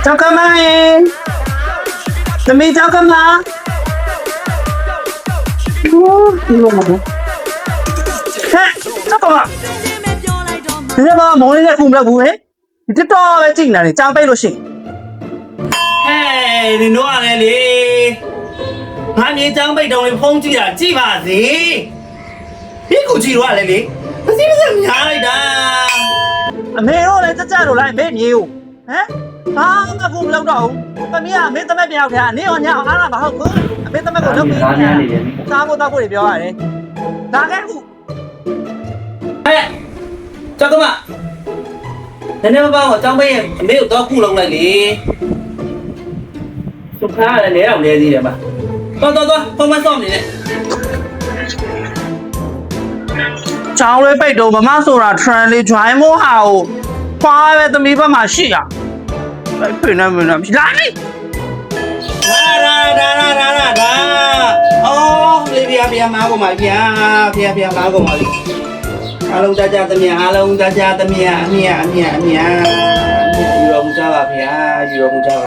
ကြောက်ကမရေသမီးကြောက်ကမဒီလိုမဟုတ်ဟဲ့ကြောက်ကမဒီမှာမောင်လေးနဲ့ဖုန်းမလုပ်ဘူးဟဲ့ဒီတော်ပဲကြည့်နေတယ်ကြောင်ပိတ်လို့ရှိရင်ဟဲ့ဒီတော့လည်းလေငါမြေကြောင်ပိတ်တောင်လေးဖုန်းကြည့်တာကြည့်ပါစေဒီကိုကြည့်တော့လည်းလေမစီမစများလိုက်တာအမေတို့လည်းကြတော့လိုက်မေမြေကိုဟမ်ဘာမှဖုန်းမလုပ်တော့ဘူးသမီးကအမေသမက်ပြောက်ထားနေရောညအောင်အားလာမဟုတ်ဘူးအမေသမက်ကိုလုပ်ပြီးစားဖို့တောက်ဖို့တွေပြောရတယ်ဒါကဲခုဟဲ့ကြောက်ကမနည်းနည်းမပေါ့အကြောင်းပေးရင်အမေကိုတော့ခုလုံးလိုက်လေသူခါရတယ်လဲတော့လဲသေးတယ်ပါတော်ဖုန်းမစောင့်နေနဲ့ချောင်းလေးပိတ်တော့မမဆိုတာ trend လေး join မို့ဟာကိုခွာပဲသမီးဘက်မှာရှိရလိုက်ပြင်နေမင်းမရှိလာလေဒါအော်လေးပြမားကုန်ပါဗျာပြမားကုန်ပါလေအားလုံးကြသမီးအားလုံးကြသမီးအမြယူတော်မူကြပါဗျာယူတော်မူကြပါ